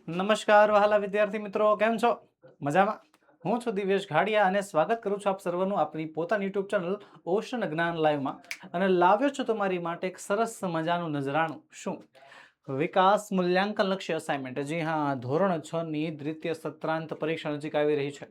નમસ્કાર વહાલા વિદ્યાર્થી મિત્રો, કેમ છો? મજામાં? હું છું દિવ્યેશ ઘાડિયા અને સ્વાગત કરું છું આપ સર્વનું આપણી પોતાની યુટ્યુબ ચેનલ ઓશન જ્ઞાન લાઈવમાં. અને લાવ્યો છું તમારી માટે એક સરસ મજાનું નજરાણું. શું? વિકાસ મૂલ્યાંકન લક્ષ્ય અસાઇનમેન્ટ. જી હા, ધોરણ 6 ની દ્વિતીય સત્રાંત પરીક્ષા નજીક આવી રહી છે.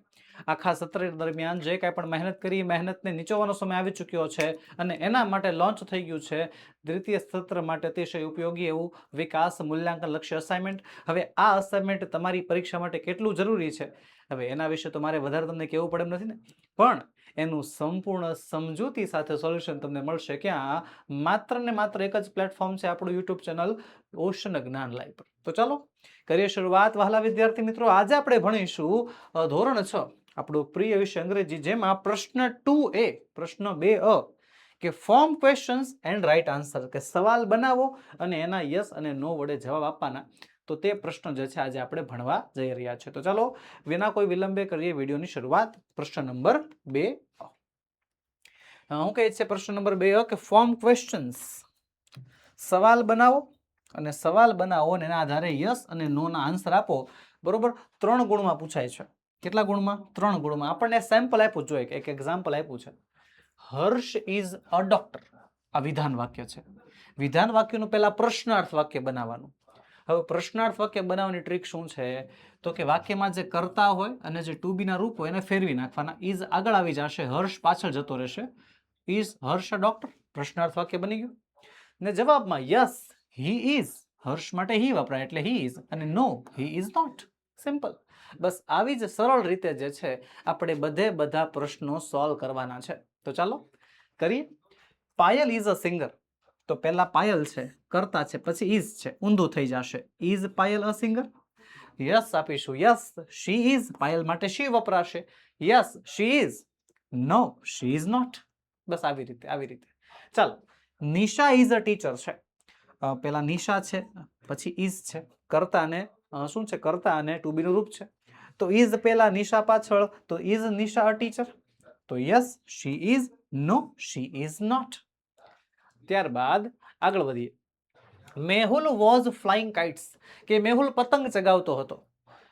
આખા સત્ર દરમિયાન જે કાંઈ પણ મહેનત કરી, મહેનતને નીચોવાનો સમય આવી ચૂક્યો છે અને એના માટે લોન્ચ થઈ ગયું છે દ્વિતીય સત્ર માટે અતિશય ઉપયોગી એવું વિકાસ મૂલ્યાંકન લક્ષ્ય અસાઇનમેન્ટ. હવે આ અસાઇનમેન્ટ તમારી પરીક્ષા માટે કેટલું જરૂરી છે, હવે એના વિશે તો મારે વધારે તમને કહેવું પડે એમ નથી ને, પણ એનું સંપૂર્ણ સમજૂતી સાથે સોલ્યુશન તમને મળશે ક્યાં? માત્ર ને માત્ર એક જ પ્લેટફોર્મ છે, આપણું યુટ્યુબ ચેનલ ઓશન જ્ઞાન લાઈવ પર. તો ચાલો કરીએ શરૂઆત વહાલા વિદ્યાર્થી મિત્રો. આજે આપણે ભણીશું ધોરણ 6 આપણું પ્રિય વિષય અંગ્રેજી, જેમાં પ્રશ્ન 2A, પ્રશ્ન 2A કે form questions and right answer, કે સવાલ બનાવો અને એના યસ અને નો વડે જવાબ આપવાના. તો તે પ્રશ્ન જે છે આજે આપણે ભણવા જઈ રહ્યા છે. તો ચાલો વિના કોઈ વિલંબે કરીએ વિડીયોની શરૂઆત. પ્રશ્ન નંબર 2. હું કહે છે પ્રશ્ન નંબર 2 કે ફોર્મ ક્વેશ્ચન્સ, સવાલ બનાવો અને સવાલ બનાવો અને એના આધારે યસ અને નો ના આન્સર આપો. બરોબર? 3 ગુણમાં પૂછાય છે. કેટલા ગુણમાં? 3 ગુણમાં. આપણને સેમ્પલ આપ્યું, જોઈએ એક એક્ઝામ્પલ આપ્યું છે. હર્ષ ઇઝ અ ડોક્ટર. આ વિધાન વાક્ય છે. વિધાન વાક્યનું પહેલા પ્રશ્નાર્થ વાક્ય બનાવવાનું. હવે પ્રશ્નાર્થ વાક્ય બનાવવાની ટ્રીક શું છે? તો કે વાક્યમાં જે કર્તા હોય અને જે ટુ બી ના રૂપ હોય એને ફેરવી નાખવાના. ઇઝ આગળ આવી જશે, હર્ષ પાછળ જતો રહેશે. ઇઝ હર્ષ અ ડોક્ટર, પ્રશ્નાર્થ વાક્ય બની ગયું. ને જવાબમાં યસ હી ઇઝ, હર્ષ માટે હી વપરાય એટલે હી ઇઝ, અને નો હી ઇઝ નોટ. સિમ્પલ. બસ આવી જ સરળ રીતે જે છે આપણે બધા પ્રશ્નો સોલ્વ કરવાના છે. તો ચાલો કરીએ. Payal is a singer. તો પહેલા પાયલ છે, કરતા છે, પછી ઇઝ છે, ઊંધું થઈ જશે. Is Payal a singer? Yes આપીશું. યસ શી ઇઝ, પાયલ માટે શી વપરાશે. Yes she is. No she is not. બસ આવી રીતે. ચાલો, નિશા ઇઝ અ ટીચર છે. પેલા નિશા છે, પછી ઇઝ છે, કરતા ને શું છે, કરતા અને ટુ બી નું રૂપ છે. તો ઇઝ પેલા, નિશા પાછળ, તો ઇઝ નિશા અ ટીચર? તો yes she is. No she is not. ત્યારબાદ આગળ વધીએ. મેહુલ વોઝ ફ્લાઇંગ કાઇટ્સ, કે મેહુલ પતંગ ચગાવતો હતો.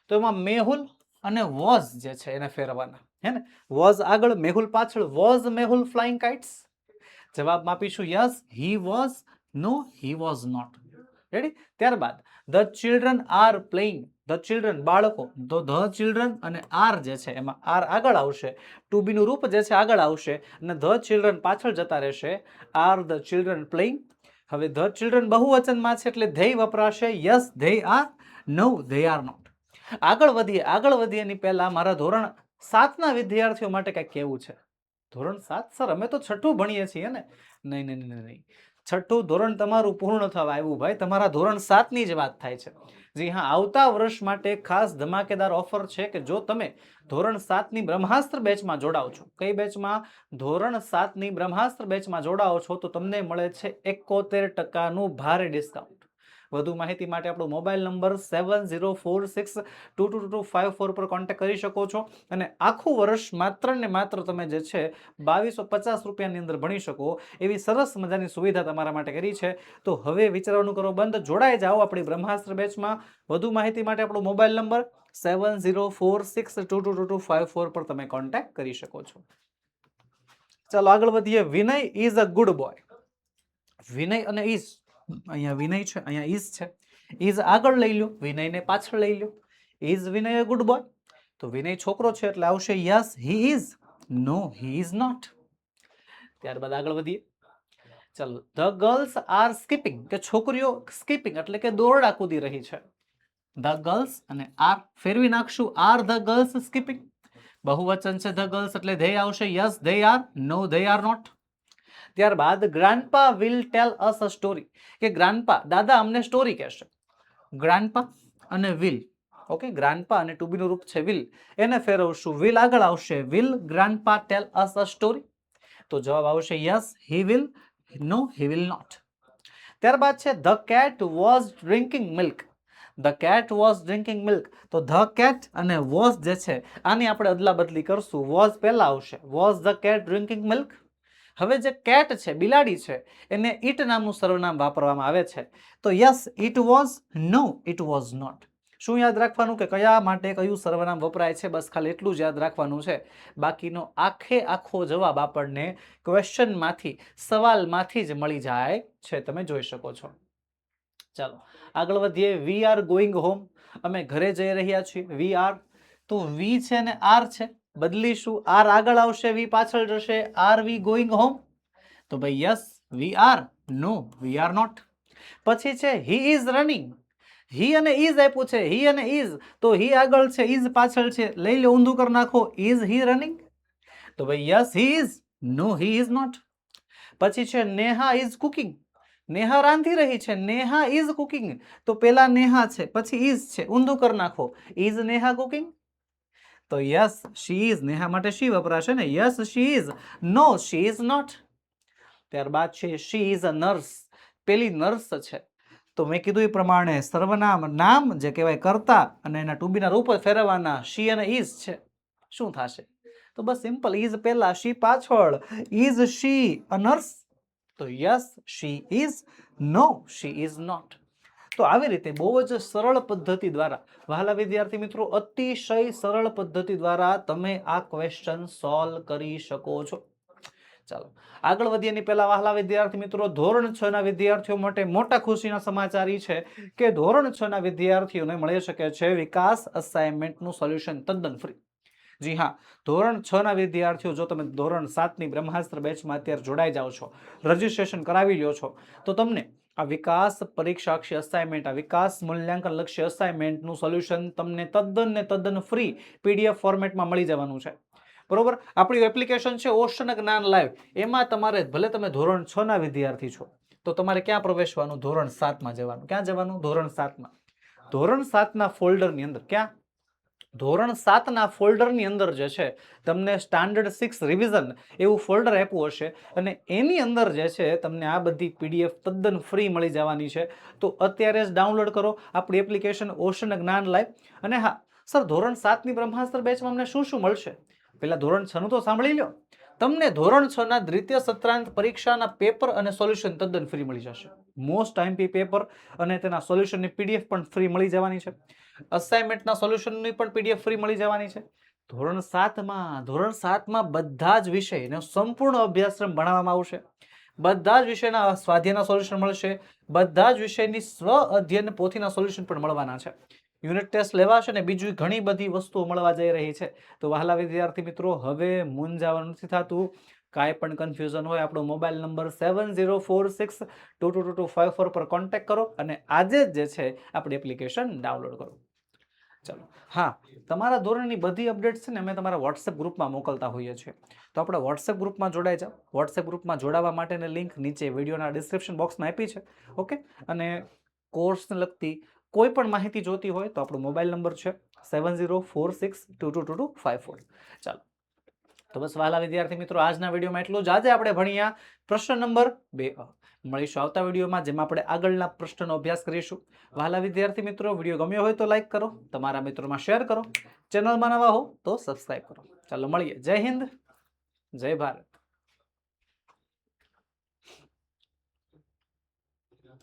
તો એમાં મેહુલ અને વોઝ જે છે એને ફેરવવાના, હે ને? વોઝ આગળ, મેહુલ પાછળ. Was Mehul flying kites? જવાબમાં આપીશું yes he was. No he was not. Ready? ત્યારબાદ the children are playing. The children બાળકો, તો ધ ચિલ્ડ્રન અને આર જે છે એમાં આર આગળ આવશે, ટુ બી નું રૂપ જે છે આગળ આવશે અને ધ ચિલ્ડ્રન પાછળ જતા રહેશે. Are the children playing? હવે ધ ચિલ્ડ્રન બહુવચનમાં છે એટલે ધેય વપરાશે. Yes they are. No they are not. આગળ વધીએ એની પહેલા મારા ધોરણ 7 ના વિદ્યાર્થીઓ માટે કંઈક કહેવું છે. ધોરણ 7? સર અમે તો છઠ્ઠું ભણીએ છીએ ને. નહીં. છઠ્ઠું ધોરણ તમારું પૂર્ણ થવા આવ્યું ભાઈ, તમારા ધોરણ 7 ની જ વાત થાય છે. જી હા, આવતા વર્ષ માટે ખાસ ધમાકેદાર ઓફર છે કે જો તમે ધોરણ 7 ની બ્રહ્માસ્ત્ર બેચમાં જોડાઓ છો. કઈ બેચમાં? ધોરણ 7 ની બ્રહ્માસ્ત્ર બેચમાં જોડાઓ છો તો તમને મળે છે 71% ભારે ડિસ્કાઉન્ટ. વધુ માહિતી માટે આપણો મોબાઈલ નંબર 7046222254 પર કોન્ટેક્ટ કરી શકો છો અને આખું વર્ષ માત્ર ને માત્ર તમે જે છે 2250 રૂપિયાની અંદર ભણી શકો એવી સરસ મજાની સુવિધા તમારા માટે કરી છે. તો હવે વિચારવાનું કરો બંધ, જોડાઈ જાઓ આપણી બ્રહ્માસ્ત્ર બેચમાં. વધુ માહિતી માટે આપણો મોબાઈલ નંબર 7046222254 પર તમે કોન્ટેક્ટ કરી શકો છો. ચાલો આગળ વધીએ. વિનય ઇઝ અ ગુડ બોય. વિનય અને ઇઝ, અહીંયા વિનય છે, અહીંયા ઇઝ છે. ઇઝ આગળ લઈ લો, વિનયને પાછળ લઈ લો. Is Vinay a good boy? તો વિનય છોકરો છે એટલે આવશે yes he is. No he is not. ત્યારબાદ આગળ વધીએ. ચાલો, ધ ગર્લ્સ આર સ્કીપિંગ, કે છોકરીઓ સ્કીપિંગ એટલે કે દોરડા કૂદી રહી છે. ધ ગર્લ્સ અને આર ફેરવી નાખશું. Are the girls skipping? બહુવચન છે ધ ગર્લ્સ એટલે ધે આવશે. Yes they are. No they are not. ત્યારબાદ grandpa will tail us a story, કે ગ્રાન્ડપા દાદા અમને સ્ટોરી કહેશે. ગ્રાન્ડપા અને વિલ, ઓકે, ગ્રાન્ડપા અને ટુ બી નું રૂપ છે વિલ, એને ફેરવશું. વિલ આગળ આવશે. Will grandpa tell us a story? તો જવાબ આવશે yes he will. No he will not. ત્યારબાદ છે the cat was drinking milk. The cat was drinking milk? તો ધ કેટ અને વોઝ જે છે આની આપણે અદલા બદલી કરશું. વોઝ પહેલા આવશે. Was the cat drinking milk? હવે જે કેટ છે, બિલાડી છે, એને ઈટ નામનું સર્વનામ વાપરવામાં આવે છે. તો yes it was. No it was not. શું યાદ રાખવાનું કે કયા માટે કયું સર્વનામ વપરાય છે, બસ ખાલી એટલું જ યાદ રાખવાનું છે. બાકીનો આખો જવાબ આપણને ક્વેશ્ચનમાંથી, સવાલમાંથી જ મળી જાય છે, તમે જોઈ શકો છો. ચાલો આગળ વધીએ. વી આર ગોઈંગ હોમ, અમે ઘરે જઈ રહ્યા છીએ. વી આર, તો વી છે ને આર છે, બદલીશું. આર આગળ આવશે, વી પાછળ જશે. Are we going home? તો ભાઈ yes we are. No we are not. પછી છે હી ઇઝ રનિંગ. હી અને ઇઝ આપ્યું છે, હી અને ઇઝ, તો હી આગળ છે, ઇઝ પાછળ છે, લઈ લો ઊંધું કરી નાખો. Is he running? તો ભાઈ yes he is. No he is not. પછી છે નેહા ઇઝ કુકિંગ. નેહા રાંધી રહી છે, નેહા ઇઝ કુકિંગ, તો પેલા નેહા છે, પછી ઇઝ છે, ઊંધું કરી નાખો. Is Neha cooking? તો યસ શી ઇઝ. નેહા માટે શી વપરાશે ને. Yes she is. No she is not. ત્યારબાદ છે શી ઇઝ અ નર્સ. પેલી નર્સ છે, તો મેં કીધું એ પ્રમાણે સર્વનામ નામ જે કહેવાય કર્તા અને એના ટુ બી ના રૂપ ફેરવવાના. શી અને ઇઝ છે, શું થશે? તો બસ સિમ્પલ. ઇઝ પહેલા, શી પાછળ. Is she a nurse? તો yes she is. No she is not. તો આવી રીતે બહુ જ સરળ પદ્ધતિ દ્વારા, વહાલા વિદ્યાર્થી મિત્રો, અતિશય સરળ પદ્ધતિ દ્વારા તમે આ ક્વેશ્ચન સોલ્વ કરી શકો છો. ચાલો આગળ વધીએ એની પહેલા વહાલા વિદ્યાર્થી મિત્રો, ધોરણ 6 ના વિદ્યાર્થીઓ માટે મોટા ખુશીના સમાચાર એ છે કે ધોરણ 6 ના વિદ્યાર્થીઓને મળી શકે છે વિકાસ અસાઇનમેન્ટનું સોલ્યુશન તદ્દન ફ્રી. જી હા, ધોરણ 6 ના વિદ્યાર્થીઓ, જો તમે ધોરણ 7 ની બ્રહ્માસ્ત્ર બેચમાં અત્યારે જોડાઈ જાઓ છો, રજીસ્ટ્રેશન કરાવી લ્યો છો, તો તમને આ વિકાસ પરીક્ષાક્ષી અસાઇનમેન્ટ, આ વિકાસ મૂલ્યાંકન લક્ષ્ય અસાઇનમેન્ટનું સોલ્યુશન તમને તદ્દન ફ્રી પીડીએફ ફોર્મેટમાં મળી જવાનું છે. બરોબર. આપણી એપ્લિકેશન છે ઓશન જ્ઞાન લાઈવ. એમાં તમારે, ભલે તમે ધોરણ 6 ના વિદ્યાર્થી છો, તો તમારે ક્યાં પ્રવેશવાનું? ધોરણ 7 માં જવાનું. ક્યાં જવાનું? ધોરણ 7 માં. ધોરણ 7 ના ફોલ્ડરની અંદર, ક્યાં? ધોરણ 7 ના ફોલ્ડરની અંદર જે છે તમને સ્ટાન્ડર્ડ 6 રિવિઝન એવું ફોલ્ડર આપ્યું હશે, અને એની અંદર જે છે તમને આ બધી પીડીએફ તદ્દન ફ્રી મળી જવાની છે. તો અત્યારે જ ડાઉનલોડ કરો આપણી એપ્લિકેશન ઓશન જ્ઞાન લાઈવ. અને હા સર, ધોરણ 7 ની બ્રહ્માસ્ત્ર બેચમાં અમને શું શું મળશે? પેલા ધોરણ 6 નું તો સાંભળી લો. તમને ધોરણ 6 ના દ્વિતીય સત્રાંત પરીક્ષાના પેપર અને સોલ્યુશન તદ્દન ફ્રી મળી જશે. મોસ્ટ આઈએમપી પેપર અને તેના સોલ્યુશનની પીડીએફ પણ ફ્રી મળી જવાની છે. અસાઇનમેન્ટના સોલ્યુશનની પણ પીડીએફ ફ્રી મળી જવાની છે. ધોરણ 7 માં બધા જ વિષયનો સંપૂર્ણ અભ્યાસક્રમ ભણાવવામાં આવશે. બધા જ વિષયના સ્વાધ્યાયના સોલ્યુશન મળશે. બધા જ વિષયની સ્વ અધ્યયન પોથીના સોલ્યુશન પણ મળવાના છે. યુનિટ ટેસ્ટ લેવાશે ને બીજી ઘણી બધી વસ્તુઓ મળવા જઈ રહી છે. તો વહાલા વિદ્યાર્થી મિત્રો, હવે મૂંઝાવાનું નથી થતું. કાંઈ પણ કન્ફ્યુઝન હોય, આપણો મોબાઈલ નંબર 7046222254 પર કોન્ટેક્ટ કરો અને આજે જ જે છે આપણી એપ્લિકેશન ડાઉનલોડ કરો. ચાલો હા, તમારા ધોરણની બધી અપડેટ્સ છે ને અમે તમારા વોટ્સએપ ગ્રુપમાં મોકલતા હોઈએ છીએ. તો આપણે વોટ્સએપ ગ્રુપમાં જોડાઈ જાઓ. વોટ્સએપ ગ્રુપમાં જોડાવા માટેની લિંક નીચે વિડીયોના ડિસ્ક્રિપ્શન બોક્સમાં આપી છે. ઓકે. અને કોર્સને લગતી કોઈ પણ માહિતી જોતી હોય તો આપણો મોબાઈલ નંબર છે 7046222254. ચાલો, તો બસ વહાલા વિદ્યાર્થી મિત્રો, આજના વિડીયોમાં એટલું જ. આજે આપણે ભણ્યા પ્રશ્ન નંબર 2. મળીશું આવતા વિડીયોમાં, જેમાં આપણે આગળના પ્રશ્નનો અભ્યાસ કરીશું. વહાલા વિદ્યાર્થી મિત્રો, વિડીયો ગમ્યો હોય તો લાઈક કરો, તમારા મિત્રોમાં શેર કરો, ચેનલમાં નવા હો તો સબસ્ક્રાઈબ કરો. ચાલો મળીએ. જય હિન્દ, જય ભારત.